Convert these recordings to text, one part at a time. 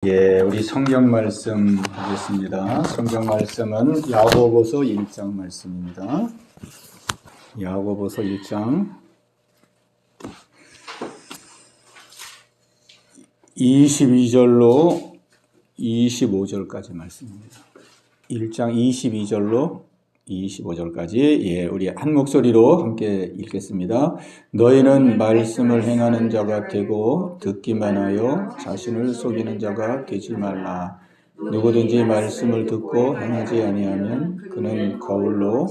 우리 성경 말씀 보겠습니다. 성경 말씀은 야고보서 1장 말씀입니다. 야고보서 1장 22절로 25절까지 말씀입니다. 1장 22절로 25절까지 우리 한 목소리로 함께 읽겠습니다. 너희는 말씀을 행하는 자가 되고 듣기만 하여 자신을 속이는 자가 되지 말라. 누구든지 말씀을 듣고 행하지 아니하면 그는 거울로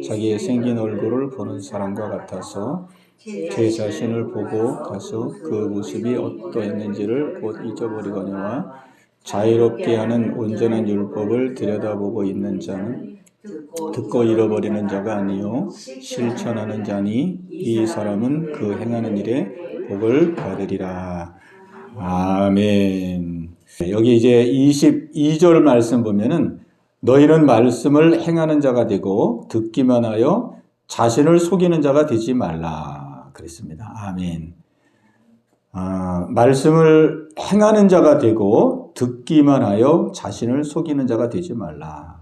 자기의 생긴 얼굴을 보는 사람과 같아서 제 자신을 보고 가서 그 모습이 어떠했는지를 곧 잊어버리거니와 자유롭게 하는 온전한 율법을 들여다보고 있는 자는 듣고 잃어버리는 자가 아니요 실천하는 자니 이 사람은 그 행하는 일에 복을 받으리라. 아멘. 여기 이제 22절 말씀 보면은 너희는 말씀을 행하는 자가 되고 듣기만 하여 자신을 속이는 자가 되지 말라 그랬습니다. 아멘. 말씀을 행하는 자가 되고 듣기만 하여 자신을 속이는 자가 되지 말라.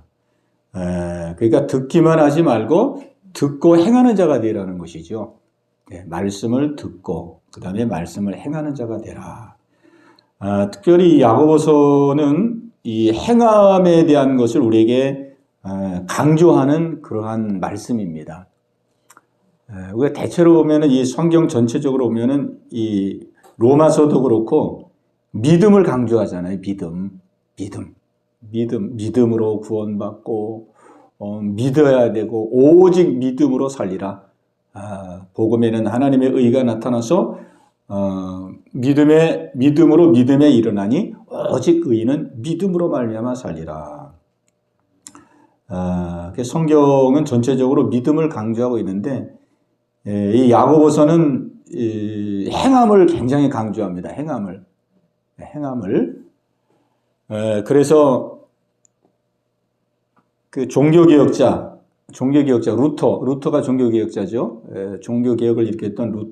그러니까 듣기만 하지 말고 듣고 행하는 자가 되라는 것이죠. 말씀을 듣고 그 다음에 말씀을 행하는 자가 되라. 특별히 야고보서는 이 행함에 대한 것을 우리에게 강조하는 그러한 말씀입니다. 우리가 대체로 보면은 이 성경 전체적으로 보면은 이 로마서도 그렇고 믿음을 강조하잖아요. 믿음으로 구원받고 믿어야 되고 오직 믿음으로 살리라. 복음에는 하나님의 의가 나타나서 믿음으로 믿음에 일어나니 오직 의인은 믿음으로 말미암아 살리라. 성경은 전체적으로 믿음을 강조하고 있는데 이 야고보서는 행함을 굉장히 강조합니다. 행함을. 그래서 그 종교개혁자 루터가 종교개혁자죠. 종교개혁을 일으켰던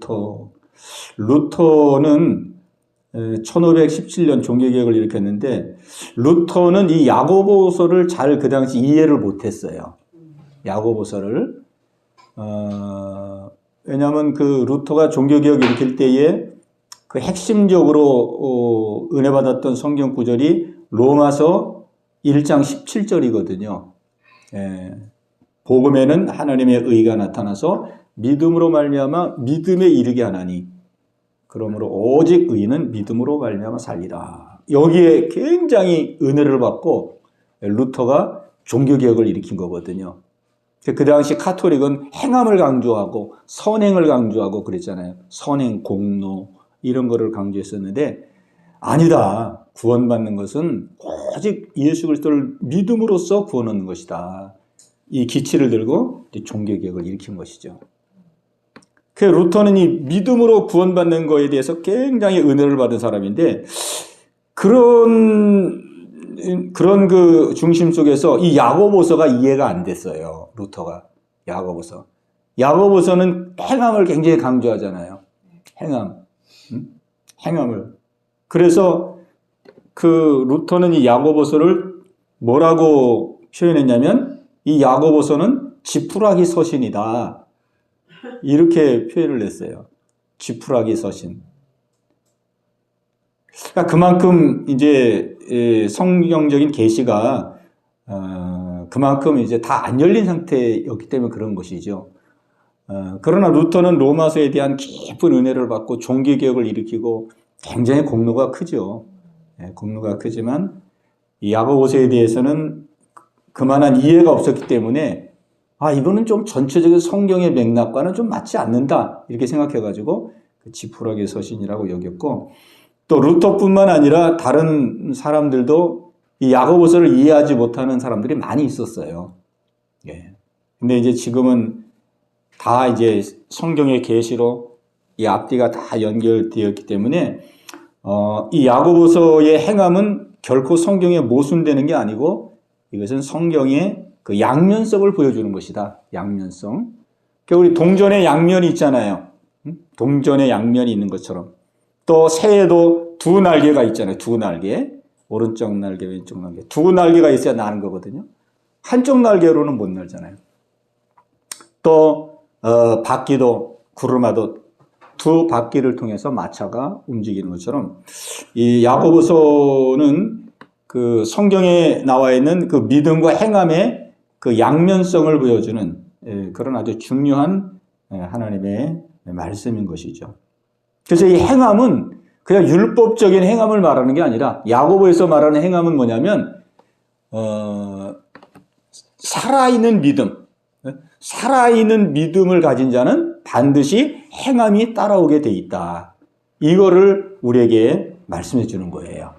루터는 1517년 종교개혁을 일으켰는데 루터는 이 야고보서를 잘 그 당시 이해를 못했어요. 야고보서를 왜냐하면 그 루터가 종교개혁을 일으킬 때에 그 핵심적으로 은혜 받았던 성경 구절이 로마서 1장 17절이거든요. 복음에는 하나님의 의가 나타나서 믿음으로 말미암아 믿음에 이르게 하나니 그러므로 오직 의인은 믿음으로 말미암아 살리라. 여기에 굉장히 은혜를 받고 루터가 종교개혁을 일으킨 거거든요. 그 당시 카톨릭은 행함을 강조하고 선행을 강조하고 그랬잖아요. 선행, 공로 이런 거를 강조했었는데 아니다. 구원받는 것은 오직 예수 그리스도를 믿음으로써 구원 얻는 것이다. 이 기치를 들고 종교개혁을 일으킨 것이죠. 그 루터는 이 믿음으로 구원받는 것에 대해서 굉장히 은혜를 받은 사람인데 그런 그 중심 속에서 이 야고보서가 이해가 안 됐어요. 루터가 야고보서는 행함을 굉장히 강조하잖아요. 행함을. 그래서 그 루터는 이 야고보서를 뭐라고 표현했냐면 이 야고보서는 지푸라기 서신이다. 이렇게 표현을 했어요. 지푸라기 서신. 그러니까 그만큼 이제 성경적인 계시가 그만큼 이제 다 안 열린 상태였기 때문에 그런 것이죠. 그러나 루터는 로마서에 대한 깊은 은혜를 받고 종교개혁을 일으키고 굉장히 공로가 크죠. 공로가 크지만 이 야고보서에 대해서는 그만한 이해가 없었기 때문에 이거는 좀 전체적인 성경의 맥락과는 좀 맞지 않는다 이렇게 생각해가지고 그 지푸라기 서신이라고 여겼고 또 루터뿐만 아니라 다른 사람들도 이 야고보서를 이해하지 못하는 사람들이 많이 있었어요. 근데 이제 지금은 다 이제 성경의 계시로 이 앞뒤가 다 연결되었기 때문에 이 야고보서의 행함은 결코 성경에 모순되는 게 아니고 이것은 성경의 그 양면성을 보여주는 것이다. 양면성. 그러니까 우리 동전에 양면이 있잖아요. 동전에 양면이 있는 것처럼 또 새에도 두 날개가 있잖아요. 두 날개. 오른쪽 날개, 왼쪽 날개. 두 날개가 있어야 나는 거거든요. 한쪽 날개로는 못 날잖아요. 또 바퀴도 구르마도 두 바퀴를 통해서 마차가 움직이는 것처럼 이 야고보서는 그 성경에 나와 있는 그 믿음과 행함의 그 양면성을 보여주는 그런 아주 중요한 하나님의 말씀인 것이죠. 그래서 이 행함은 그냥 율법적인 행함을 말하는 게 아니라 야고보에서 말하는 행함은 뭐냐면 살아있는 믿음, 살아있는 믿음을 가진 자는 반드시 행함이 따라오게 돼 있다. 이거를 우리에게 말씀해 주는 거예요.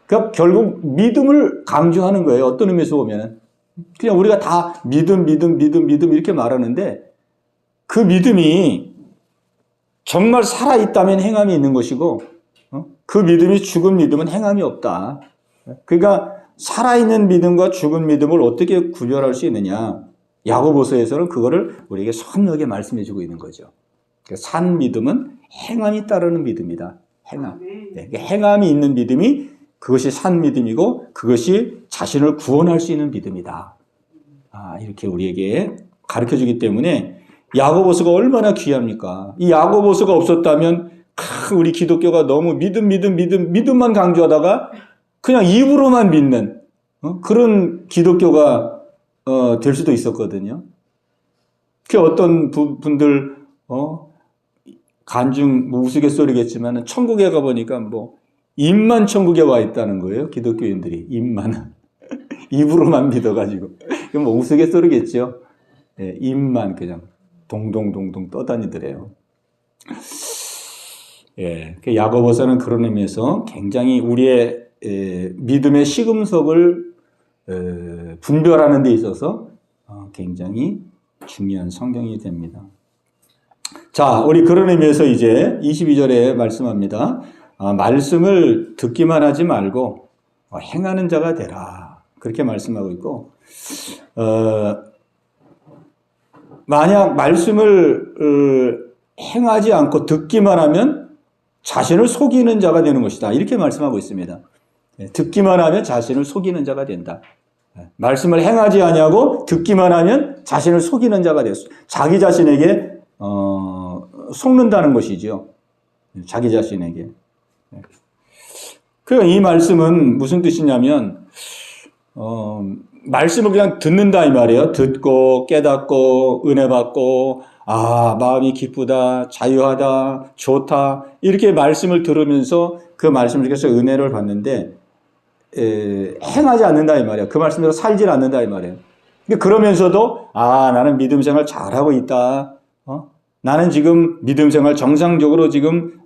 그러니까 결국 믿음을 강조하는 거예요. 어떤 의미에서 보면 그냥 우리가 다 믿음 이렇게 말하는데 그 믿음이 정말 살아있다면 행함이 있는 것이고 그 믿음이 죽은 믿음은 행함이 없다. 그러니까 살아있는 믿음과 죽은 믿음을 어떻게 구별할 수 있느냐. 야고보서에서는 그거를 우리에게 선명하게 말씀해 주고 있는 거죠. 산 믿음은 행함이 따르는 믿음이다. 행함. 네, 행함이 있는 믿음이 그것이 산 믿음이고 그것이 자신을 구원할 수 있는 믿음이다. 이렇게 우리에게 가르쳐 주기 때문에 야고보서가 얼마나 귀합니까? 이 야고보서가 없었다면 우리 기독교가 너무 믿음만 강조하다가 그냥 입으로만 믿는 그런 기독교가 될 수도 있었거든요. 그 어떤 분들 간중 우스갯소리겠지만 천국에 가보니까 입만 천국에 와 있다는 거예요. 기독교인들이 입만 입으로만 믿어가지고 이건 우스갯소리겠죠. 네, 입만 그냥 동동동동 떠다니더래요. 예, 야고보서는 그런 의미에서 굉장히 우리의 믿음의 시금석을 분별하는 데 있어서 굉장히 중요한 성경이 됩니다. 자, 우리 그런 의미에서 이제 22절에 말씀합니다. 말씀을 듣기만 하지 말고 행하는 자가 되라. 그렇게 말씀하고 있고 만약 말씀을 행하지 않고 듣기만 하면 자신을 속이는 자가 되는 것이다. 이렇게 말씀하고 있습니다. 듣기만 하면 자신을 속이는 자가 된다. 말씀을 행하지 아니하고 듣기만 하면 자신을 속이는 자가 됐어. 자기 자신에게 속는다는 것이죠. 자기 자신에게. 그러니까 이 말씀은 무슨 뜻이냐면 말씀을 그냥 듣는다 이 말이에요. 듣고 깨닫고 은혜 받고 마음이 기쁘다, 자유하다, 좋다 이렇게 말씀을 들으면서 그 말씀을 통해서 은혜를 받는데 행하지 않는다 이 말이에요. 그 말씀대로 살질 않는다 이 말이에요. 그러면서도 나는 믿음 생활 잘하고 있다. 나는 지금 믿음 생활 정상적으로 지금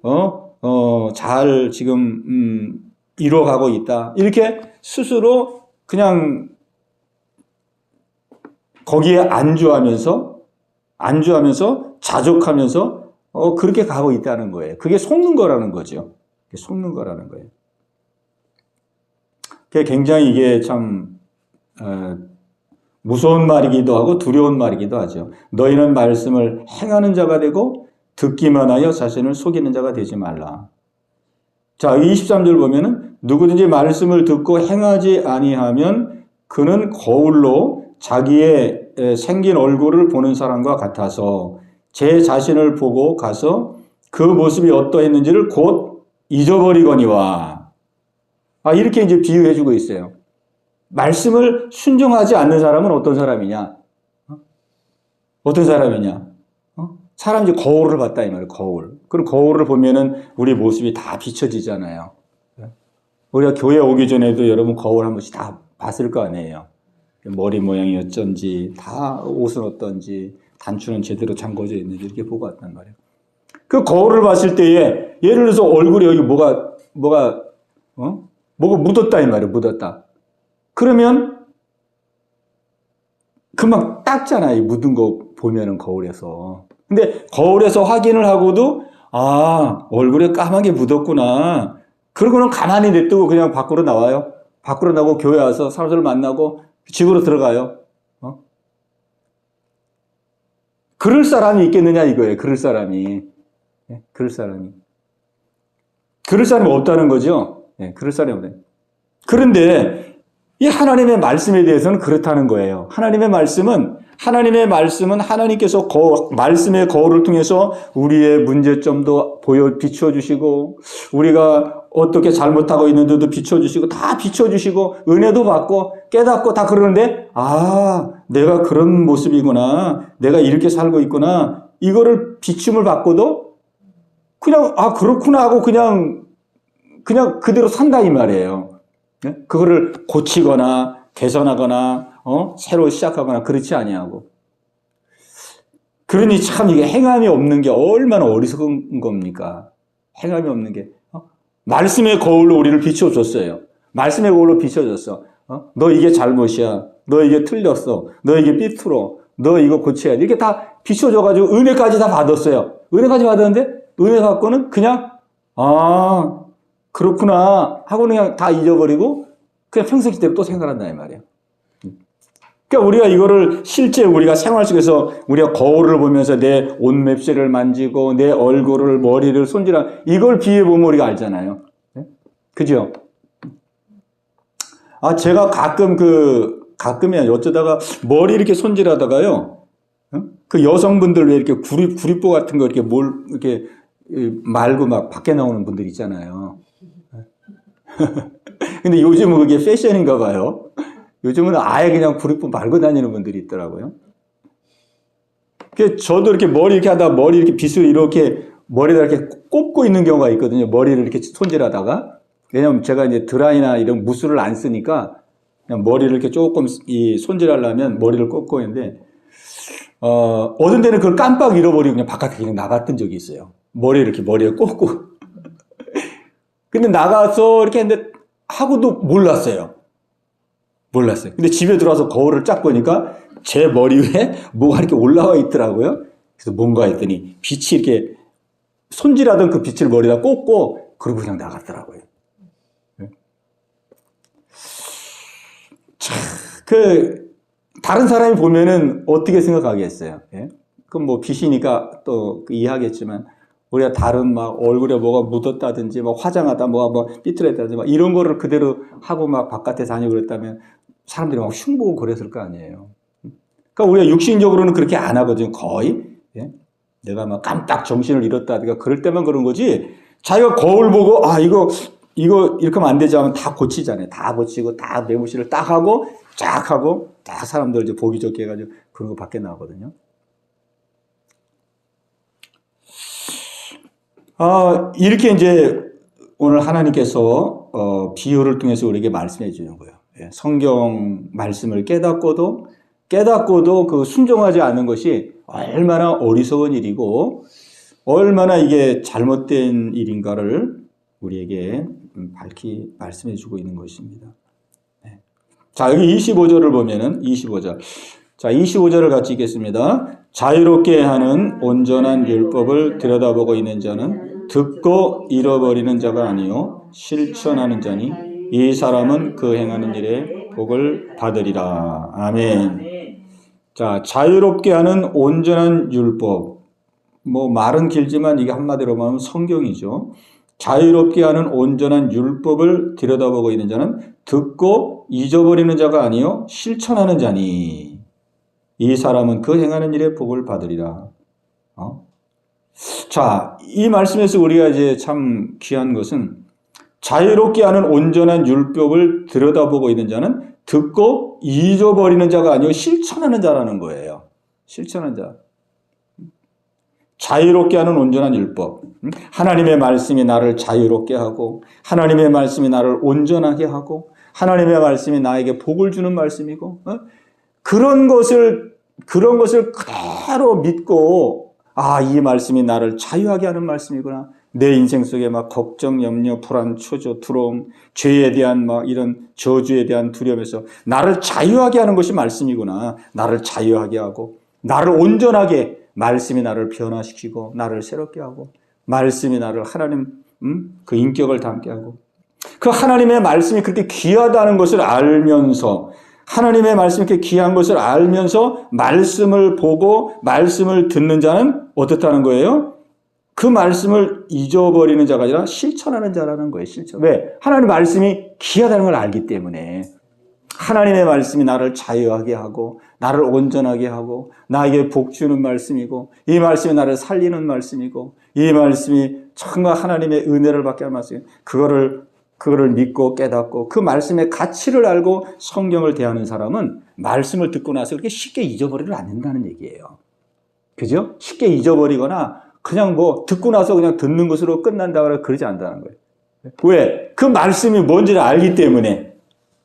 잘 지금 이루어가고 있다. 이렇게 스스로 그냥 거기에 안주하면서 자족하면서 그렇게 가고 있다는 거예요. 그게 속는 거라는 거죠. 속는 거라는 거예요. 굉장히 이게 참 무서운 말이기도 하고 두려운 말이기도 하죠. 너희는 말씀을 행하는 자가 되고 듣기만 하여 자신을 속이는 자가 되지 말라. 자, 23절 보면은 누구든지 말씀을 듣고 행하지 아니하면 그는 거울로 자기의 생긴 얼굴을 보는 사람과 같아서 제 자신을 보고 가서 그 모습이 어떠했는지를 곧 잊어버리거니와. 이렇게 이제 비유해 주고 있어요. 말씀을 순종하지 않는 사람은 어떤 사람이냐? 어떤 사람이냐? 사람이 거울을 봤다 이 말이에요. 거울. 그럼 거울을 보면은 우리 모습이 다 비춰지잖아요. 우리가 교회 오기 전에도 여러분 거울 한 번씩 다 봤을 거 아니에요. 머리 모양이 어쩐지, 다 옷은 어떤지, 단추는 제대로 잠궈져 있는지 이렇게 보고 왔단 말이에요. 그 거울을 봤을 때에 예를 들어서 얼굴에 여기 뭐가 묻었다 이 말이에요. 묻었다. 그러면 금방 닦잖아요. 묻은 거 보면은 거울에서. 근데 거울에서 확인을 하고도 얼굴에 까맣게 묻었구나. 그러고는 가만히 냅두고 그냥 밖으로 나와요. 밖으로 나오고 교회 와서 사람들을 만나고 집으로 들어가요. 그럴 사람이 있겠느냐 이거예요. 그럴 사람이. 그럴 사람이 없다는 거죠. 그럴 사람이 없네. 그런데 이 하나님의 말씀에 대해서는 그렇다는 거예요. 하나님의 말씀은 하나님께서 말씀의 거울을 통해서 우리의 문제점도 비춰주시고, 우리가 어떻게 잘못하고 있는데도 비춰주시고, 다 비춰주시고, 은혜도 받고, 깨닫고 다 그러는데, 내가 그런 모습이구나. 내가 이렇게 살고 있구나. 이거를 비춤을 받고도 그냥, 그렇구나 하고 그냥 그대로 산다 이 말이에요. 그거를 고치거나, 개선하거나, 새로 시작하거나 그렇지 아니하고. 그러니 참 이게 행함이 없는 게 얼마나 어리석은 겁니까? 행함이 없는 게. 말씀의 거울로 우리를 비춰줬어요. 말씀의 거울로 비춰줬어. 너 이게 잘못이야. 너 이게 틀렸어. 너 이게 삐뚤어. 너 이거 고쳐야 돼. 이렇게 다 비춰줘가지고 은혜까지 다 받았어요. 은혜까지 받았는데 은혜 갖고는 그냥 그렇구나 하고 그냥 다 잊어버리고 그냥 평생 그대로 또 생각한다 이 말이에요. 그러니까 우리가 이거를 실제 우리가 생활 속에서 우리가 거울을 보면서 내 옷맵새를 만지고 내 얼굴을 머리를 손질하는 이걸 비유해 보면 우리가 알잖아요. 그죠? 제가 가끔이야 어쩌다가 머리 이렇게 손질하다가요. 그 여성분들 왜 이렇게 구리뽀 같은 거 이렇게 말고 막 밖에 나오는 분들 있잖아요. 근데 요즘은 그게 패션인가 봐요. 요즘은 아예 그냥 구리뽀 말고 다니는 분들이 있더라고요. 저도 이렇게 머리 이렇게 하다가 머리 이렇게 빗을 이렇게 머리에다 이렇게 꼽고 있는 경우가 있거든요. 머리를 이렇게 손질하다가. 왜냐면 제가 이제 드라이나 이런 무술을 안 쓰니까 그냥 머리를 이렇게 조금 손질하려면 머리를 꼽고 있는데, 어떤 데는 그걸 깜빡 잃어버리고 그냥 바깥에 그냥 나갔던 적이 있어요. 머리에 꼽고. 근데 나가서 이렇게 했는데 하고도 몰랐어요. 근데 집에 들어와서 거울을 쫙 보니까 제 머리 위에 뭐가 이렇게 올라와 있더라고요. 그래서 뭔가 했더니 빛이 이렇게 손질하던 그 빛을 머리에다 꽂고 그러고 그냥 나갔더라고요. 다른 사람이 보면은 어떻게 생각하겠어요? 그럼 뭐 빛이니까 또 이해하겠지만, 우리가 다른 막 얼굴에 뭐가 묻었다든지, 뭐 화장하다 뭐가 삐뚤었다든지, 막 이런 거를 그대로 하고 막 바깥에 다니고 그랬다면 사람들이 막 흉보고 그랬을 거 아니에요. 그러니까 우리가 육신적으로는 그렇게 안 하거든요, 거의. 내가 막 깜빡 정신을 잃었다든가 그럴 때만 그런 거지, 자기가 거울 보고, 이거 이렇게 하면 안 되지 하면 다 고치잖아요. 다 고치고, 다 매무실을 딱 하고, 쫙 하고, 딱 사람들 이제 보기 좋게 해가지고 그런 거 밖에 나오거든요. 이렇게 이제 오늘 하나님께서 비유를 통해서 우리에게 말씀해 주는 거예요. 성경 말씀을 깨닫고도 그 순종하지 않는 것이 얼마나 어리석은 일이고 얼마나 이게 잘못된 일인가를 우리에게 밝히 말씀해 주고 있는 것입니다. 자, 여기 25절을 보면은 25절. 자, 25절을 같이 읽겠습니다. 자유롭게 하는 온전한 율법을 들여다보고 있는 자는 듣고 잃어버리는 자가 아니요 실천하는 자니 이 사람은 그 행하는 일에 복을 받으리라. 아멘. 자, 자유롭게 하는 온전한 율법. 뭐 말은 길지만 이게 한마디로 말하면 성경이죠. 자유롭게 하는 온전한 율법을 들여다보고 있는 자는 듣고 잊어버리는 자가 아니요 실천하는 자니 이 사람은 그 행하는 일에 복을 받으리라. 자, 이 말씀에서 우리가 이제 참 귀한 것은 자유롭게 하는 온전한 율법을 들여다보고 있는 자는 듣고 잊어버리는 자가 아니요 실천하는 자라는 거예요. 실천하는 자. 자유롭게 하는 온전한 율법. 하나님의 말씀이 나를 자유롭게 하고 하나님의 말씀이 나를 온전하게 하고 하나님의 말씀이 나에게 복을 주는 말씀이고 그런 것을 그대로 믿고 이 말씀이 나를 자유하게 하는 말씀이구나. 내 인생 속에 막 걱정, 염려, 불안, 초조, 두려움, 죄에 대한 막 이런 저주에 대한 두려움에서 나를 자유하게 하는 것이 말씀이구나. 나를 자유하게 하고 나를 온전하게 말씀이 나를 변화시키고 나를 새롭게 하고 말씀이 나를 하나님 그 인격을 담게 하고 그 하나님의 말씀이 그렇게 귀하다는 것을 알면서 하나님의 말씀이 그렇게 귀한 것을 알면서 말씀을 보고 말씀을 듣는 자는 어떻다는 거예요? 그 말씀을 잊어버리는 자가 아니라 실천하는 자라는 거예요. 실천. 왜? 하나님의 말씀이 귀하다는 걸 알기 때문에. 하나님의 말씀이 나를 자유하게 하고 나를 온전하게 하고 나에게 복 주는 말씀이고 이 말씀이 나를 살리는 말씀이고 이 말씀이 정말 하나님의 은혜를 받게 하는 말씀이고 그거를 믿고 깨닫고 그 말씀의 가치를 알고 성경을 대하는 사람은 말씀을 듣고 나서 그렇게 쉽게 잊어버리를 않는다는 얘기예요. 그죠? 쉽게 잊어버리거나 그냥 뭐 듣고 나서 그냥 듣는 것으로 끝난다거나 그러지 않는다는 거예요. 왜? 그 말씀이 뭔지를 알기 때문에.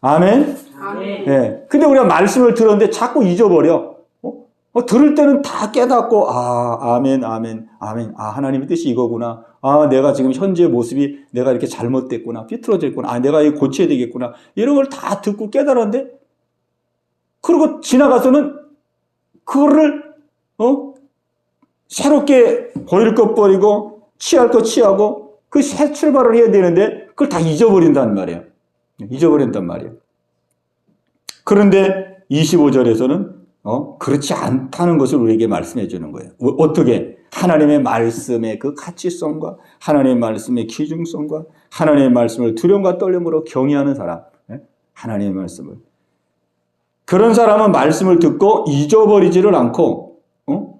아멘? 아멘. 예. 근데 우리가 말씀을 들었는데 자꾸 잊어버려. 들을 때는 다 깨닫고, 아멘, 아멘, 아멘. 하나님의 뜻이 이거구나. 내가 지금 현재의 모습이 내가 이렇게 잘못됐구나. 삐뚤어졌구나. 내가 이거 고쳐야 되겠구나. 이런 걸 다 듣고 깨달았는데, 그리고 지나가서는 그거를, 새롭게 버릴 것 버리고, 취할 것 취하고, 그 새 출발을 해야 되는데, 그걸 다 잊어버린단 말이에요. 잊어버린단 말이에요. 그런데 25절에서는 그렇지 않다는 것을 우리에게 말씀해 주는 거예요. 어떻게? 하나님의 말씀의 그 가치성과 하나님의 말씀의 기중성과 하나님의 말씀을 두려움과 떨림으로 경외하는 사람. 하나님의 말씀을. 그런 사람은 말씀을 듣고 잊어버리지를 않고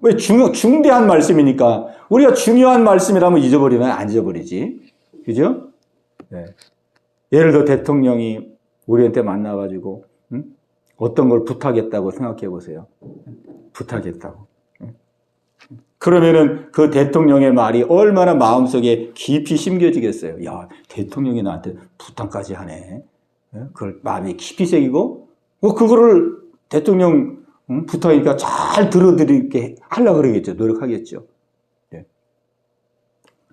왜? 중대한 말씀이니까 우리가 중요한 말씀이라면 잊어버리나요? 안 잊어버리지. 그죠? 네. 예를 들어 대통령이 우리한테 만나가지고 어떤 걸 부탁했다고 생각해 보세요. 부탁했다고. 그러면은 그 대통령의 말이 얼마나 마음속에 깊이 심겨지겠어요. 야, 대통령이 나한테 부탁까지 하네. 그걸 마음에 깊이 새기고, 그거를 대통령 부탁이니까 잘 들어드리게 하려고 그러겠죠. 노력하겠죠.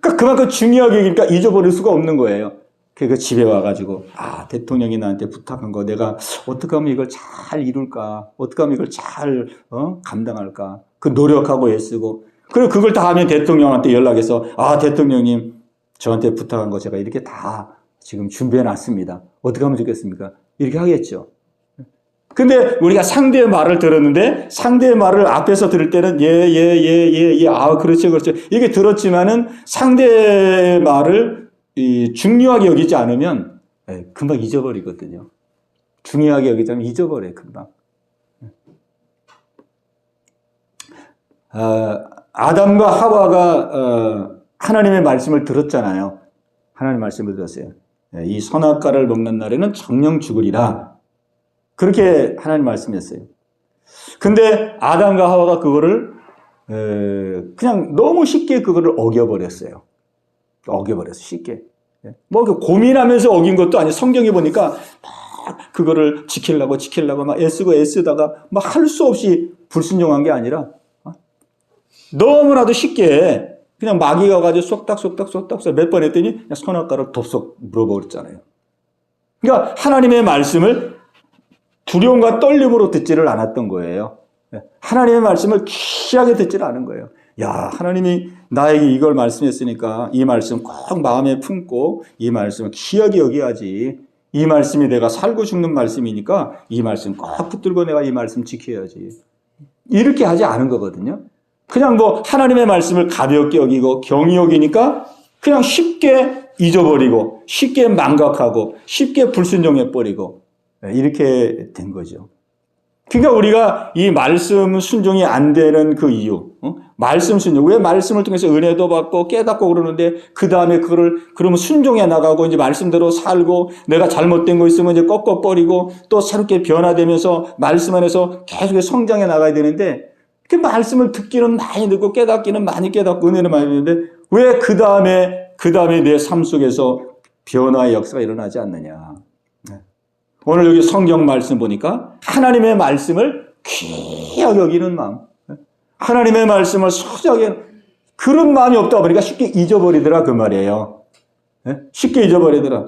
그러니까 그만큼 중요하게 여기니까 잊어버릴 수가 없는 거예요. 그 집에 와가지고 대통령이 나한테 부탁한 거 내가 어떻게 하면 이걸 잘 이룰까? 어떻게 하면 이걸 잘 감당할까? 그 노력하고 애쓰고 그리고 그걸 다 하면 대통령한테 연락해서 대통령님 저한테 부탁한 거 제가 이렇게 다 지금 준비해 놨습니다. 어떻게 하면 좋겠습니까? 이렇게 하겠죠. 근데 우리가 상대의 말을 들었는데 상대의 말을 앞에서 들을 때는 그렇죠. 이게 들었지만은 상대의 말을 중요하게 여기지 않으면 금방 잊어버리거든요. 중요하게 여기지 않으면 잊어버려요. 금방. 아담과 하와가 하나님의 말씀을 들었잖아요. 하나님의 말씀을 들었어요. 이 선악과를 먹는 날에는 정령 죽으리라. 그렇게 하나님 말씀했어요. 근데 아담과 하와가 그거를 그냥 너무 쉽게 그거를 어겨버렸어요. 어겨버렸어, 쉽게. 고민하면서 어긴 것도 아니에요. 성경에 보니까 막 그거를 지키려고 막 애쓰다가 막 할 수 없이 불순종한 게 아니라 너무나도 쉽게 그냥 마귀가 가지고 쏙닥 몇 번 했더니 그냥 선악과를 덥석 물어버렸잖아요. 그러니까 하나님의 말씀을 두려움과 떨림으로 듣지를 않았던 거예요. 하나님의 말씀을 귀하게 듣지를 않은 거예요. 야, 하나님이 나에게 이걸 말씀했으니까 이 말씀 꼭 마음에 품고 이 말씀을 귀하게 여겨야지. 이 말씀이 내가 살고 죽는 말씀이니까 이 말씀 꼭 붙들고 내가 이 말씀 지켜야지. 이렇게 하지 않은 거거든요. 그냥 하나님의 말씀을 가볍게 여기고 경히 여기니까 그냥 쉽게 잊어버리고 쉽게 망각하고 쉽게 불순종해버리고 이렇게 된 거죠. 그러니까 우리가 이 말씀 순종이 안 되는 그 이유, 말씀 순종, 왜 말씀을 통해서 은혜도 받고 깨닫고 그러는데 그 다음에 그러면 순종해 나가고 이제 말씀대로 살고 내가 잘못된 거 있으면 이제 꺾어버리고 또 새롭게 변화되면서 말씀 안에서 계속 성장해 나가야 되는데 그 말씀을 듣기는 많이 듣고 깨닫기는 많이 깨닫고 은혜는 많이 듣는데 왜 그 다음에 내 삶 속에서 변화의 역사가 일어나지 않느냐. 오늘 여기 성경 말씀 보니까 하나님의 말씀을 귀하게 여기는 마음, 하나님의 말씀을 소중하게 그런 마음이 없다 보니까 쉽게 잊어버리더라 그 말이에요. 쉽게 잊어버리더라.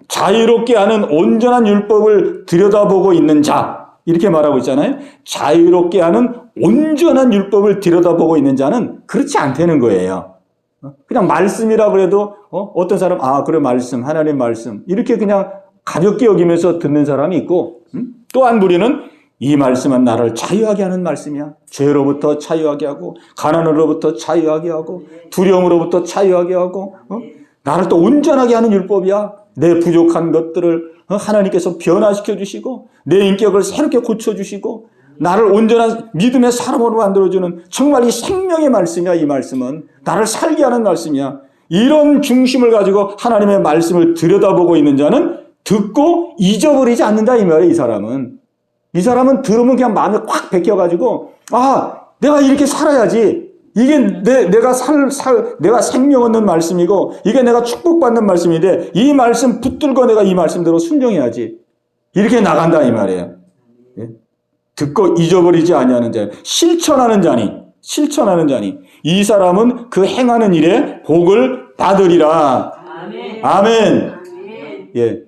자유롭게 하는 온전한 율법을 들여다보고 있는 자 이렇게 말하고 있잖아요. 자유롭게 하는 온전한 율법을 들여다보고 있는 자는 그렇지 않다는 거예요. 그냥 말씀이라고 해도 어떤 사람 그래 말씀 하나님 말씀 이렇게 그냥 가볍게 여기면서 듣는 사람이 있고 또한 우리는 이 말씀은 나를 자유하게 하는 말씀이야. 죄로부터 자유하게 하고, 가난으로부터 자유하게 하고, 두려움으로부터 자유하게 하고, 나를 또 온전하게 하는 율법이야. 내 부족한 것들을 하나님께서 변화시켜 주시고, 내 인격을 새롭게 고쳐주시고, 나를 온전한 믿음의 사람으로 만들어주는 정말 이 생명의 말씀이야. 이 말씀은 나를 살게 하는 말씀이야. 이런 중심을 가지고 하나님의 말씀을 들여다보고 있는 자는 듣고 잊어버리지 않는다 이 말이에요. 이 사람은 들으면 그냥 마음에 꽉 베껴가지고, 아, 내가 이렇게 살아야지. 이게 내가 생명 얻는 말씀이고, 이게 내가 축복받는 말씀인데, 이 말씀 붙들고 내가 이 말씀대로 순종해야지. 이렇게 나간다, 이 말이에요. 예? 듣고 잊어버리지 아니하는 자, 실천하는 자니, 이 사람은 그 행하는 일에 복을 받으리라. 아멘. 아멘. 예.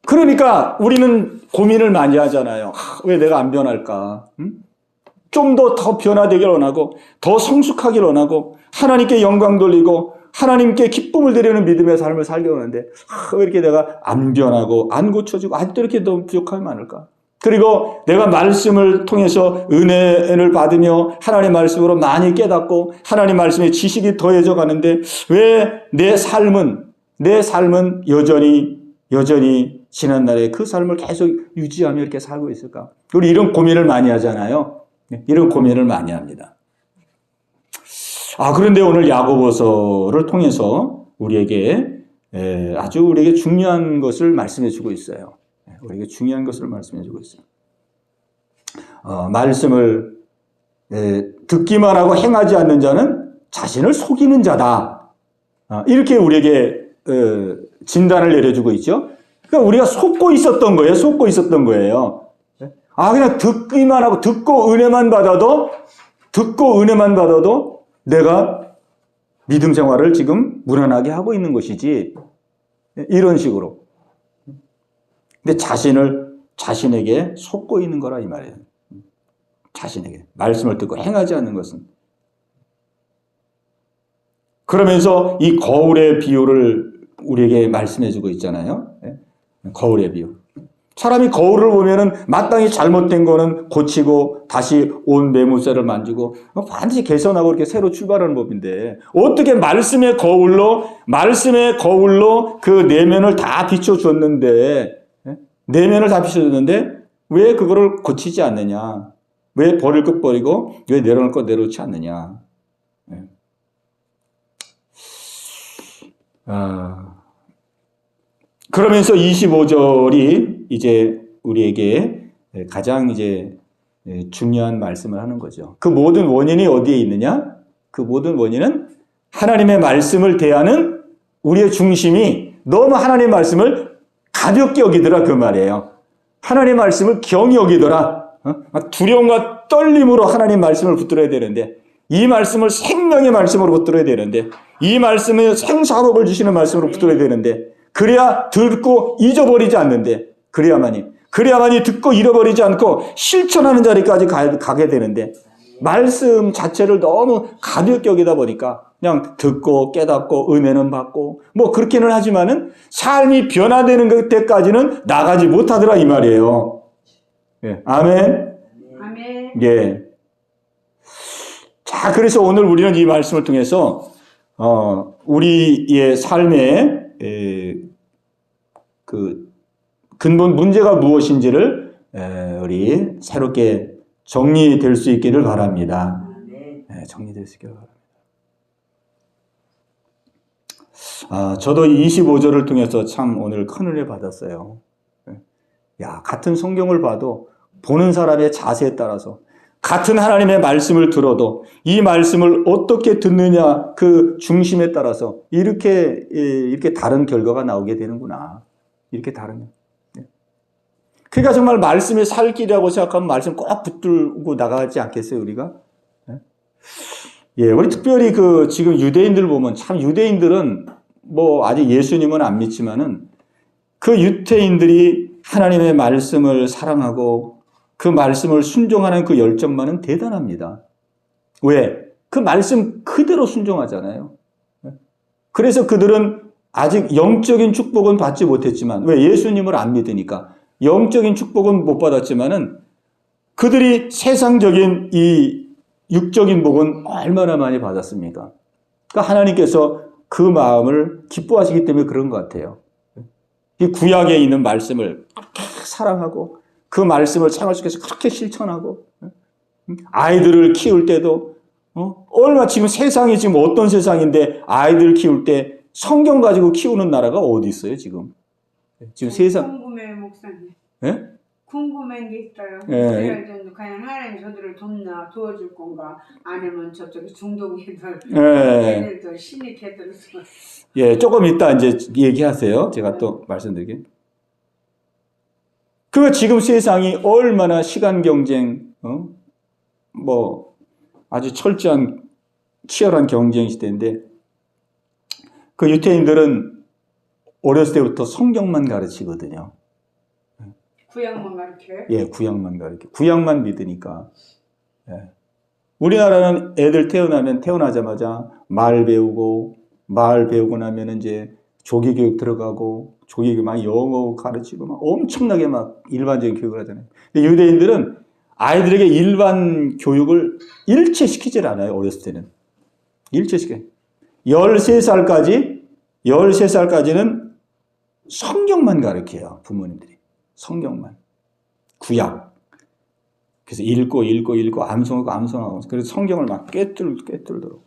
그러니까 우리는 고민을 많이 하잖아요. 왜 내가 안 변할까? 좀 더 변화되길 원하고, 더 성숙하길 원하고, 하나님께 영광 돌리고, 하나님께 기쁨을 드리는 믿음의 삶을 살기 원하는데, 왜 이렇게 내가 안 변하고, 안 고쳐지고, 아직도 이렇게 너무 부족함이 많을까? 그리고 내가 말씀을 통해서 은혜를 받으며, 하나님 말씀으로 많이 깨닫고, 하나님 말씀의 지식이 더해져 가는데, 왜 내 삶은 여전히 지난날에 그 삶을 계속 유지하며 이렇게 살고 있을까? 우리 이런 고민을 많이 하잖아요. 이런 고민을 많이 합니다. 그런데 오늘 야고보서를 통해서 우리에게 중요한 것을 말씀해 주고 있어요. 우리에게 중요한 것을 말씀해 주고 있어요. 말씀을 듣기만 하고 행하지 않는 자는 자신을 속이는 자다. 이렇게 우리에게 진단을 내려주고 있죠. 그러니까 우리가 속고 있었던 거예요. 그냥 듣기만 하고, 듣고 은혜만 받아도 내가 믿음 생활을 지금 무난하게 하고 있는 것이지. 이런 식으로. 근데 자신에게 속고 있는 거라 이 말이에요. 자신에게. 말씀을 듣고 행하지 않는 것은. 그러면서 이 거울의 비유를 우리에게 말씀해 주고 있잖아요. 거울의 비유. 사람이 거울을 보면은 마땅히 잘못된 거는 고치고 다시 온 매무새를 만지고 반드시 개선하고 이렇게 새로 출발하는 법인데, 어떻게 말씀의 거울로 그 내면을 다 비춰줬는데 왜 그거를 고치지 않느냐? 왜 버릴 것 버리고 왜 내려놓을 것 내려놓지 않느냐? 그러면서 25절이 이제 우리에게 가장 중요한 말씀을 하는 거죠. 그 모든 원인이 어디에 있느냐? 그 모든 원인은 하나님의 말씀을 대하는 우리의 중심이 너무 하나님의 말씀을 가볍게 여기더라 그 말이에요. 하나님의 말씀을 경히 여기더라. 두려움과 떨림으로 하나님 말씀을 붙들어야 되는데, 이 말씀을 생명의 말씀으로 붙들어야 되는데, 이 말씀을 생사복을 주시는 말씀으로 붙들어야 되는데, 그래야 듣고 잊어버리지 않는데, 그래야만이 듣고 잃어버리지 않고 실천하는 자리까지 가게 되는데, 말씀 자체를 너무 가볍게 여기다 보니까 그냥 듣고 깨닫고 은혜는 받고 그렇게는 하지만은 삶이 변화되는 그때까지는 나가지 못하더라 이 말이에요. 예. 아멘. 아멘. 예. 자, 그래서 오늘 우리는 이 말씀을 통해서 우리의 삶에 그 근본 문제가 무엇인지를 우리 새롭게 정리될 수 있기를 바랍니다. 정리될 수 있기를 바랍니다. 저도 25절을 통해서 참 오늘 큰 은혜 받았어요. 같은 성경을 봐도 보는 사람의 자세에 따라서, 같은 하나님의 말씀을 들어도 이 말씀을 어떻게 듣느냐 그 중심에 따라서 이렇게 다른 결과가 나오게 되는구나. 이렇게 다른. 그러니까 정말 말씀이 살 길이라고 생각하면 말씀 꼭 붙들고 나가지 않겠어요, 우리가? 우리 특별히 지금 유대인들 보면 참 유대인들은 아직 예수님은 안 믿지만은 그 유대인들이 하나님의 말씀을 사랑하고 그 말씀을 순종하는 그 열정만은 대단합니다. 왜? 그 말씀 그대로 순종하잖아요. 그래서 그들은 아직 영적인 축복은 받지 못했지만, 왜? 예수님을 안 믿으니까. 영적인 축복은 못 받았지만은 그들이 세상적인 이 육적인 복은 얼마나 많이 받았습니까? 그러니까 하나님께서 그 마음을 기뻐하시기 때문에 그런 것 같아요. 이 구약에 있는 말씀을 그렇게 사랑하고 그 말씀을 생활 속에서 그렇게 실천하고 아이들을 키울 때도 얼마 지금 세상이 지금 어떤 세상인데 아이들 키울 때 성경 가지고 키우는 나라가 어디 있어요 지금? 지금 세상 궁금해요 목사님. 예? 궁금한 게 있어요. 예. 과연 하나님 저들을 도와줄 건가? 아니면 저쪽에 중동애들, 예. 걔네들 신이 걔들 예, 조금 이따 이제 얘기하세요. 제가 또 말씀드릴게요. 그 지금 세상이 얼마나 시간 경쟁, 뭐 아주 철저한 치열한 경쟁 시대인데 그 유태인들은 어렸을 때부터 성경만 가르치거든요. 구약만 가르쳐요? 예, 구약만 가르쳐. 구약만 믿으니까. 예. 우리나라는 애들 태어나자마자 말 배우고 나면은 이제 조기교육 들어가고 조기교육 막 영어 가르치고 막 엄청나게 막 일반적인 교육을 하잖아요. 근데 유대인들은 아이들에게 일반 교육을 일체시키질 않아요. 어렸을 때는. 일체시켜요. 13살까지는 성경만 가르쳐요. 부모님들이. 성경만. 구약. 그래서 읽고 암송하고 그래서 성경을 막 꿰뚫도록.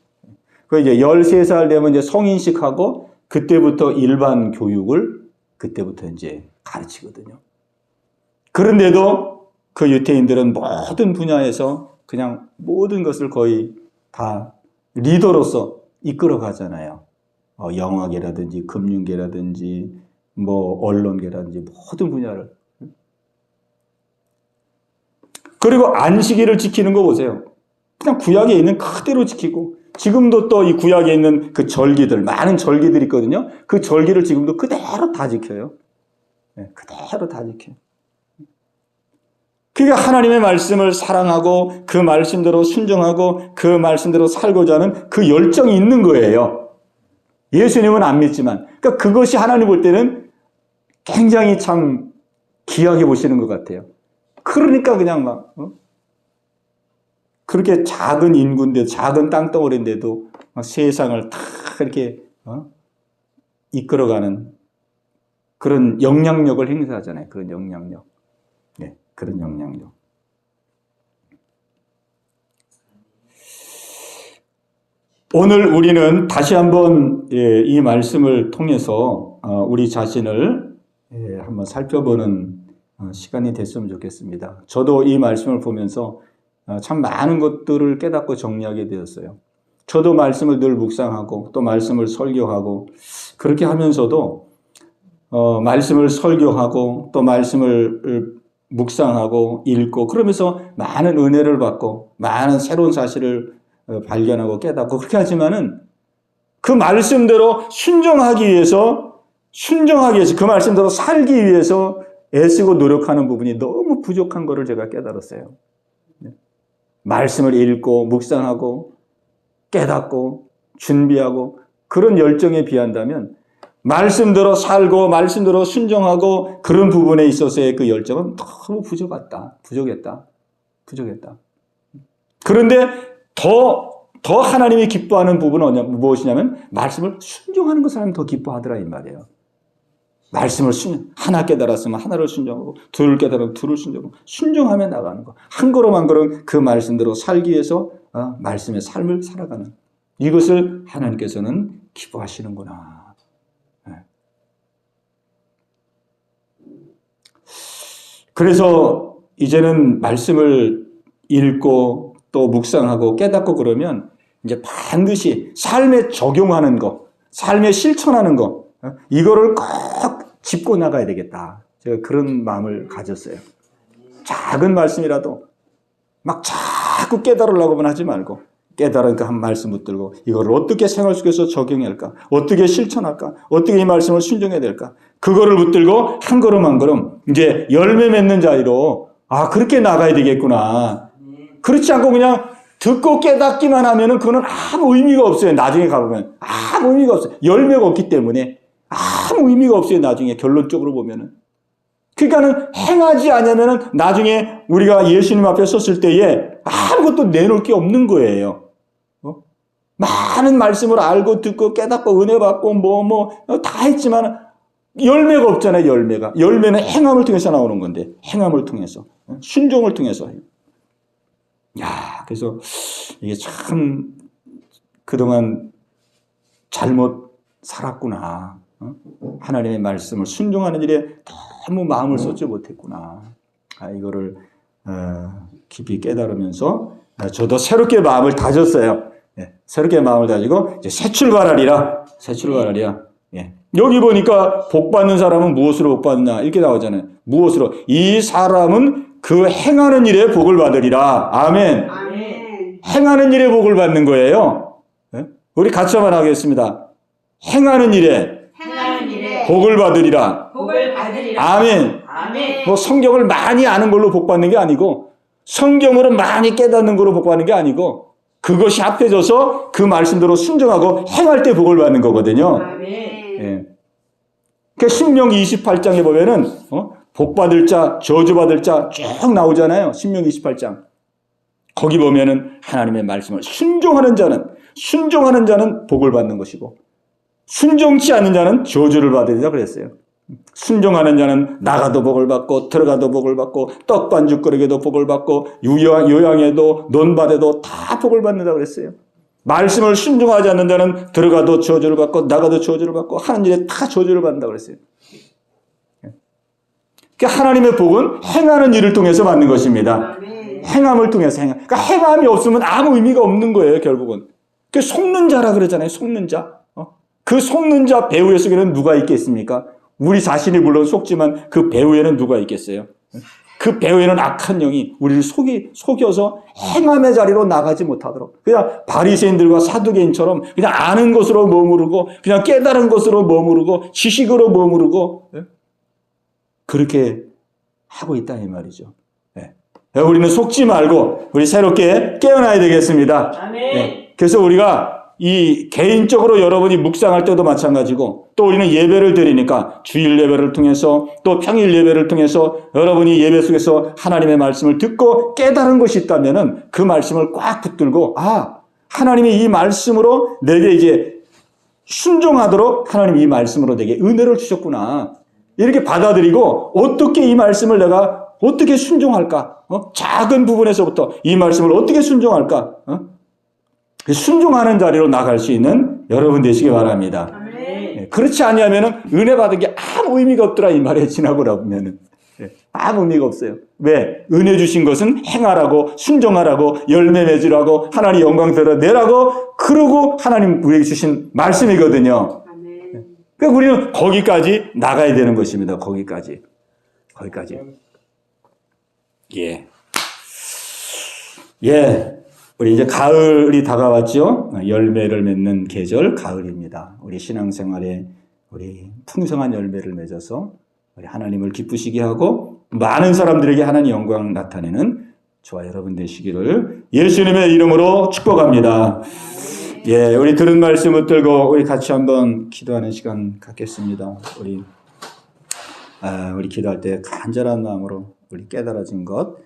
그 이제 13살 되면 이제 성인식하고 그때부터 일반 교육을 그때부터 이제 가르치거든요. 그런데도 그 유태인들은 모든 분야에서 그냥 모든 것을 거의 다 리더로서 이끌어 가잖아요. 영화계라든지 금융계라든지 뭐 언론계라든지 모든 분야를. 그리고 안식일을 지키는 거 보세요. 그냥 구약에 있는 그대로 지키고 지금도 또 이 구약에 있는 그 절기들, 많은 절기들이 있거든요. 그 절기를 지금도 그대로 다 지켜요. 네, 그대로 다 지켜요. 그러니까 하나님의 말씀을 사랑하고 그 말씀대로 순종하고 그 말씀대로 살고자 하는 그 열정이 있는 거예요. 예수님은 안 믿지만. 그러니까 그것이 하나님 볼 때는 굉장히 참 귀하게 보시는 것 같아요. 그러니까 그냥 막 그렇게 작은 인구인데 작은 땅덩어리인데도 막 세상을 다 이렇게 이끌어가는 그런 영향력을 행사하잖아요. 그런 영향력. 네, 그런 영향력. 오늘 우리는 다시 한번 이 말씀을 통해서 우리 자신을 한번 살펴보는 시간이 됐으면 좋겠습니다. 저도 이 말씀을 보면서 참 많은 것들을 깨닫고 정리하게 되었어요. 저도 말씀을 늘 묵상하고 또 말씀을 설교하고 그렇게 하면서도 말씀을 설교하고 또 말씀을 묵상하고 읽고 그러면서 많은 은혜를 받고 많은 새로운 사실을 발견하고 깨닫고 그렇게 하지만은 그 말씀대로 순종하기 위해서 그 말씀대로 살기 위해서 애쓰고 노력하는 부분이 너무 부족한 것을 제가 깨달았어요. 말씀을 읽고 묵상하고 깨닫고 준비하고 그런 열정에 비한다면 말씀대로 살고 말씀대로 순종하고 그런 부분에 있어서의 그 열정은 너무 부족했다. 그런데 더 하나님이 기뻐하는 부분은 무엇이냐면 말씀을 순종하는 것을 하나님 더 기뻐하더라 이 말이에요. 말씀을 하나 깨달았으면 하나를 순종하고 둘을 깨달으면 둘을 순종하고 순종하며 나가는 거. 한 걸음 한 걸음 그 말씀대로 살기 위해서 말씀의 삶을 살아가는 이것을 하나님께서는 기뻐하시는구나. 그래서 이제는 말씀을 읽고 또 묵상하고 깨닫고 그러면 이제 반드시 삶에 적용하는 거, 삶에 실천하는 거, 이거를 꼭 짚고 나가야 되겠다. 제가 그런 마음을 가졌어요. 작은 말씀이라도 막 자꾸 깨달으려고만 하지 말고 깨달으니까 한 말씀 붙들고 이거를 어떻게 생활 속에서 적용해야 할까? 어떻게 실천할까? 어떻게 이 말씀을 순종해야 될까? 그거를 붙들고 한 걸음 한 걸음 이제 열매 맺는 자리로 그렇게 나가야 되겠구나. 그렇지 않고 그냥 듣고 깨닫기만 하면은 그거는 아무 의미가 없어요. 나중에 가보면 아무 의미가 없어요. 열매가 없기 때문에 아무 의미가 없어요. 나중에 결론적으로 보면은. 그러니까는 행하지 않으면은 나중에 우리가 예수님 앞에 섰을 때에 아무것도 내놓을 게 없는 거예요. 많은 말씀을 알고 듣고 깨닫고 은혜 받고 다 했지만 열매가 없잖아요. 열매는 행함을 통해서 나오는 건데, 행함을 통해서, 순종을 통해서 해요. 야, 그래서 이게 참 그동안 잘못 살았구나. 하나님의 말씀을 순종하는 일에 너무 마음을 쏟지 못했구나. 이거를 깊이 깨달으면서 저도 새롭게 마음을 다졌어요. 새롭게 마음을 다지고 이제 새 출발하리라. 예. 여기 보니까 복 받는 사람은 무엇으로 복 받느냐 이렇게 나오잖아요. 무엇으로? 이 사람은 그 행하는 일에 복을 받으리라. 아멘. 행하는 일에 복을 받는 거예요. 우리 같이 한번 하겠습니다. 행하는 일에 복을 받으리라. 아멘. 뭐 성경을 많이 아는 걸로 복 받는 게 아니고, 성경으로 많이 깨닫는 걸로 복 받는 게 아니고, 그것이 합해져서 그 말씀대로 순종하고 행할 때 복을 받는 거거든요. 예. 그 신명기 28장에 보면은 복 받을 자, 저주 받을 자 쭉 나오잖아요. 신명기 28장. 거기 보면은 하나님의 말씀을 순종하는 자는 복을 받는 것이고, 순종치 않는 자는 저주를 받으리라 그랬어요. 순종하는 자는 나가도 복을 받고 들어가도 복을 받고 떡반죽거리게도 복을 받고 요양에도 논밭에도 다 복을 받는다고 그랬어요. 말씀을 순종하지 않는 자는 들어가도 저주를 받고 나가도 저주를 받고 하는 일에 다 저주를 받는다고 그랬어요. 그러니까 하나님의 복은 행하는 일을 통해서 받는 것입니다. 행함을 통해서 그러니까 행함이 없으면 아무 의미가 없는 거예요. 결국은. 그 속는 자라 그러잖아요. 속는 자. 그 속는 자 배후의 속에는 누가 있겠습니까? 우리 자신이 물론 속지만 그 배후에는 누가 있겠어요? 그 배후에는 악한 영이 우리를 속여서 행함의 자리로 나가지 못하도록, 그냥 바리새인들과 사두개인처럼 그냥 아는 것으로 머무르고 그냥 깨달은 것으로 머무르고 지식으로 머무르고 그렇게 하고 있다 이 말이죠. 우리는 속지 말고 우리 새롭게 깨어나야 되겠습니다. 아멘. 그래서 우리가 이 개인적으로 여러분이 묵상할 때도 마찬가지고, 또 우리는 예배를 드리니까 주일 예배를 통해서 또 평일 예배를 통해서 여러분이 예배 속에서 하나님의 말씀을 듣고 깨달은 것이 있다면은 그 말씀을 꽉 붙들고, 하나님이 이 말씀으로 내게 이제 순종하도록 하나님이 이 말씀으로 내게 은혜를 주셨구나. 이렇게 받아들이고 어떻게 이 말씀을 내가 어떻게 순종할까? 작은 부분에서부터 이 말씀을 어떻게 순종할까? 순종하는 자리로 나갈 수 있는 여러분 되시기 바랍니다. 그렇지 아니하면 은혜 받은 게 아무 의미가 없더라 이 말에 지나고 나보면은 아무 의미가 없어요. 왜? 은혜 주신 것은 행하라고, 순종하라고, 열매 맺으라고, 하나님 영광 드러내라고, 그러고 하나님 우리에게 주신 말씀이거든요. 그러니까 우리는 거기까지 나가야 되는 것입니다. 거기까지. 예. 우리 이제 가을이 다가왔죠. 열매를 맺는 계절 가을입니다. 우리 신앙생활에 우리 풍성한 열매를 맺어서 우리 하나님을 기쁘시게 하고 많은 사람들에게 하나님 영광 나타내는 저와 여러분 되시기를 예수님의 이름으로 축복합니다. 예, 우리 들은 말씀 붙들고 우리 같이 한번 기도하는 시간 갖겠습니다. 우리 기도할 때 간절한 마음으로 우리 깨달아진 것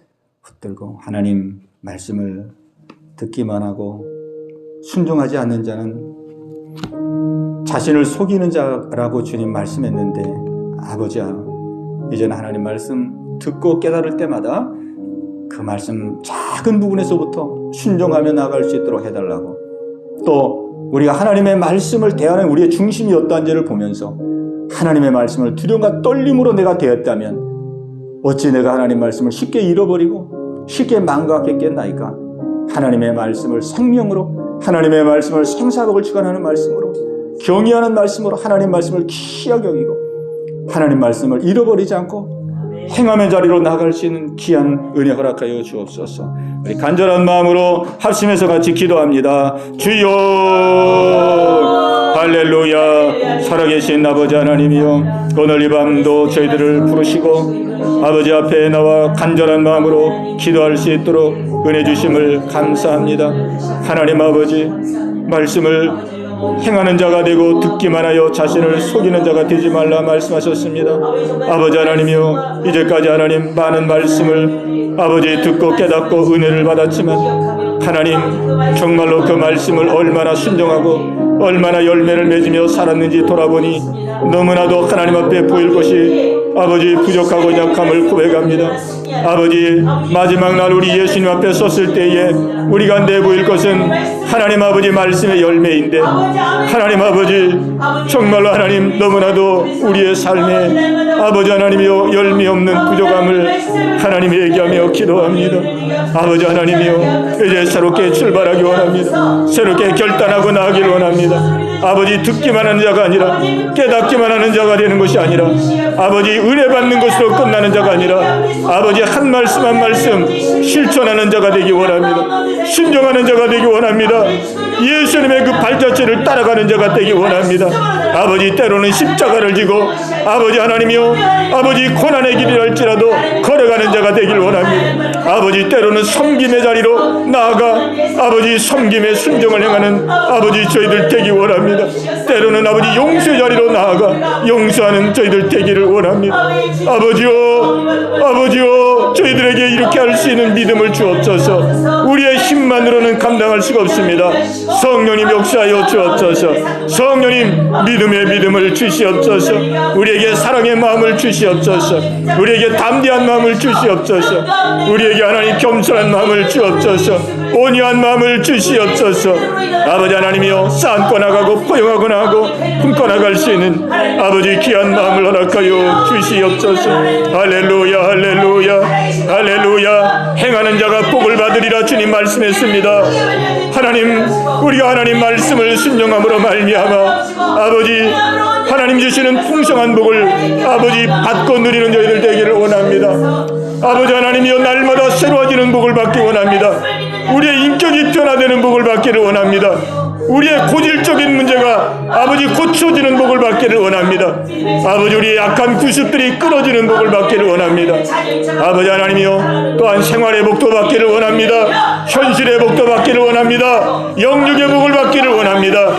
붙들고, 하나님 말씀을 듣기만 하고 순종하지 않는 자는 자신을 속이는 자라고 주님 말씀했는데, 아버지야, 이제는 하나님 말씀 듣고 깨달을 때마다 그 말씀 작은 부분에서부터 순종하며 나갈 수 있도록 해달라고, 또 우리가 하나님의 말씀을 대하는 우리의 중심이 어떠한지를 보면서 하나님의 말씀을 두려움과 떨림으로 내가 대했다면 어찌 내가 하나님 말씀을 쉽게 잃어버리고 쉽게 망각했겠나이까. 하나님의 말씀을 생명으로, 하나님의 말씀을 생사복을 주관하는 말씀으로, 경외하는 말씀으로 하나님 말씀을 귀하게 여기고 하나님 말씀을 잃어버리지 않고 행함의 자리로 나갈 수 있는 귀한 은혜 허락하여 주옵소서. 우리 간절한 마음으로 합심해서 같이 기도합니다. 주여, 할렐루야. 살아계신 아버지 하나님이여, 오늘 이 밤도 저희들을 부르시고 아버지 앞에 나와 간절한 마음으로 기도할 수 있도록 은혜 주심을 감사합니다. 하나님 아버지, 말씀을 행하는 자가 되고 듣기만 하여 자신을 속이는 자가 되지 말라 말씀하셨습니다. 아버지 하나님이여, 이제까지 하나님 많은 말씀을 아버지 듣고 깨닫고 은혜를 받았지만 하나님 정말로 그 말씀을 얼마나 순종하고 얼마나 열매를 맺으며 살았는지 돌아보니 너무나도 하나님 앞에 보일 것이 아버지 부족하고 약함을 고백합니다. 아버지 마지막 날 우리 예수님 앞에 섰을 때에 우리가 내보일 것은 하나님 아버지 말씀의 열매인데 하나님 아버지 정말로 하나님 너무나도 우리의 삶에 아버지 하나님이여 열매 없는 부족함을 하나님 얘기하며 기도합니다. 아버지 하나님이여 이제 새롭게 출발하기 원합니다. 새롭게 결단하고 나가길 원합니다. 아버지 듣기만 하는 자가 아니라 깨닫기만 하는 자가 되는 것이 아니라 아버지 은혜 받는 것으로 끝나는 자가 아니라 아버지 한 말씀 한 말씀 실천하는 자가 되기 원합니다. 순종하는 자가 되기 원합니다. 예수님의 그 발자취를 따라가는 자가 되기 원합니다. 아버지 때로는 십자가를 지고 아버지 하나님이여 아버지 고난의 길이랄지라도 걸어가는 자가 되길 원합니다. 아버지 때로는 섬김의 자리로 나아가 아버지 섬김의 순종을 행하는 아버지 저희들 되기 원합니다. 때로는 아버지 용서의 자리로 나아가 용서하는 저희들 되기를 원합니다. 아버지요 저희들에게 이렇게 할 수 있는 믿음을 주옵소서. 우리의 힘만으로는 감당할 수가 없습니다. 성령님 역사하여 주옵소서. 성령님 믿음의 믿음을 주시옵소서. 우리에게 사랑의 마음을 주시옵소서. 우리에게 담대한 마음을 주시옵소서. 우리에게 하나님 겸손한 마음을 주옵소서. 온유한 마음을 주시옵소서. 아버지 하나님이여 쌓고 나가고 포용하고 나가고 품고 나갈 수 있는 아버지 귀한 마음을 허락하여 주시옵소서. 할렐루야 할렐루야 할렐루야. 행하는 자가 복을 받으리라 주님 말씀했습니다. 하나님 우리가 하나님 말씀을 순종함으로 말미암아 아버지 하나님 주시는 풍성한 복을 아버지 받고 누리는 저희들 되기를 원합니다. 아버지 하나님이여 날마다 새로워지는 복을 받기 원합니다. 우리의 인격이 변화되는 복을 받기를 원합니다. 우리의 고질적인 문제가 아버지 고쳐지는 복을 받기를 원합니다. 아버지 우리의 약한 구습들이 끊어지는 복을 받기를 원합니다. 아버지 하나님이여 또한 생활의 복도 받기를 원합니다. 현실의 복도 받기를 원합니다. 영육의 복을 받기를 원합니다.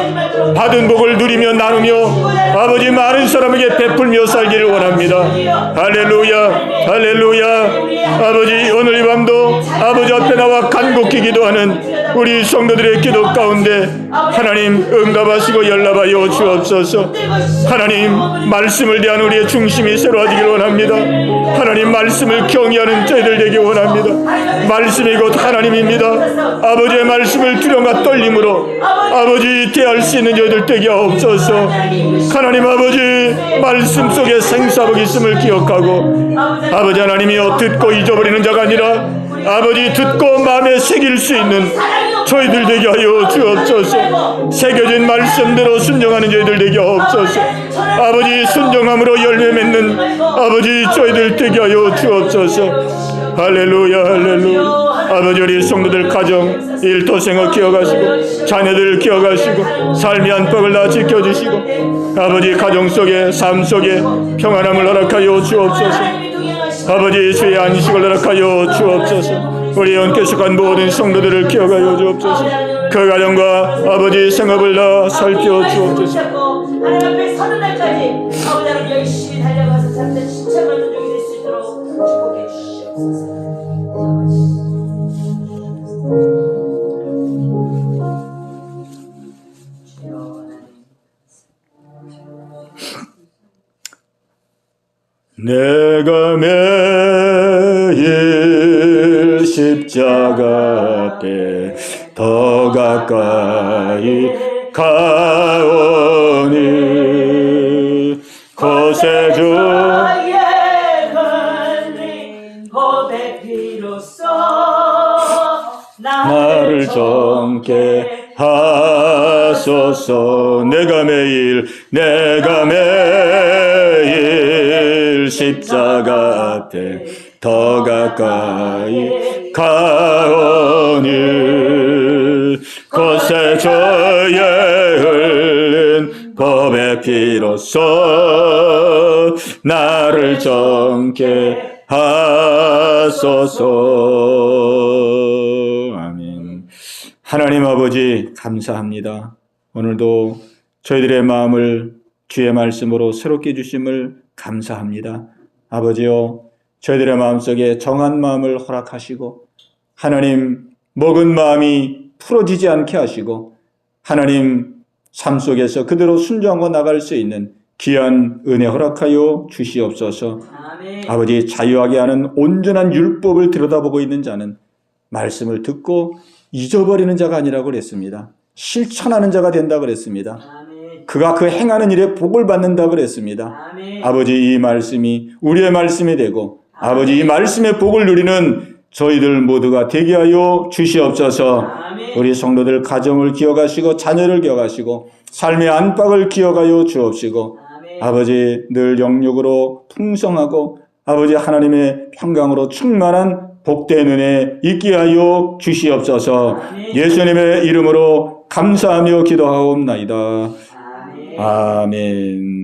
받은 복을 누리며 나누며 아버지 많은 사람에게 베풀며 살기를 원합니다. 할렐루야 할렐루야. 아버지 오늘 이 밤도 아버지 앞에 나와 간곡히 기도하는 우리 성도들의 기도 가운데 하나님 응답하시고 연락하여 주옵소서. 하나님 말씀을 대한 우리의 중심이 새로워지길 원합니다. 하나님 말씀을 경외하는 저희들 되기 원합니다. 말씀이 곧 하나님입니다. 아버지의 말씀을 두려움과 떨림으로 아버지 대할 수 있는 저희들 되게 하옵소서. 하나님 아버지 말씀 속에 생사복이 있음을 기억하고 아버지 하나님이여 듣고 잊어버리는 자가 아니라 아버지 듣고 마음에 새길 수 있는 저희들 되게 하여 주옵소서. 새겨진 말씀대로 순종하는 저희들 되게 하옵소서. 아버지 순종함으로 열매 맺는 아버지 저희들 되게 하여 주옵소서. 할렐루야 할렐루야. 아버지 우리 성도들 가정 일터생활 기억하시고 자녀들 기억하시고 삶의 안팎을 다 지켜주시고 아버지 가정 속에 삶 속에 평안함을 허락하여 주옵소서. 아버지 주의 안식을 허락하여 주옵소서. 우리 영께 속한 모든 성도들을 기억하여 주옵소서. 그 가정과 아버지 생업을 다 살펴주옵소서. 하나님 앞에 서는 날까지 아버지 하나님 열심히 달려가서 잠든 신청을 도중이 될 수 있도록 축복해 주시옵소서. 내가 매일 십자가 앞에 더 가까이 가오니 곳에 주의 흘린 고백 피로써 나를 정케 하소서. 내가 매일 십자가 앞에 더 가까이 가오니 곳에 주의 흘린 고백 피로써 나를 정케 하소서. 아멘. 하나님 아버지 감사합니다. 오늘도 저희들의 마음을 주의 말씀으로 새롭게 주심을 감사합니다. 아버지요, 저희들의 마음속에 정한 마음을 허락하시고 하나님 먹은 마음이 풀어지지 않게 하시고 하나님 삶 속에서 그대로 순종하고 나갈 수 있는 귀한 은혜 허락하여 주시옵소서. 아멘. 아버지, 자유하게 하는 온전한 율법을 들여다보고 있는 자는 말씀을 듣고 잊어버리는 자가 아니라고 그랬습니다. 실천하는 자가 된다고 그랬습니다. 아멘. 그가 그 행하는 일에 복을 받는다고 그랬습니다. 아멘. 아버지, 이 말씀이 우리의 말씀이 되고 아버지, 이 말씀의 복을 누리는 저희들 모두가 되게 하여 주시옵소서. 아멘. 우리 성도들 가정을 기억하시고 자녀를 기억하시고 삶의 안팎을 기억하여 주옵시고 아멘. 아버지, 늘 영육으로 풍성하고 아버지 하나님의 평강으로 충만한 복된 은혜 있게 하여 주시옵소서. 아멘. 예수님의 이름으로 감사하며 기도하옵나이다. 아멘. 아멘.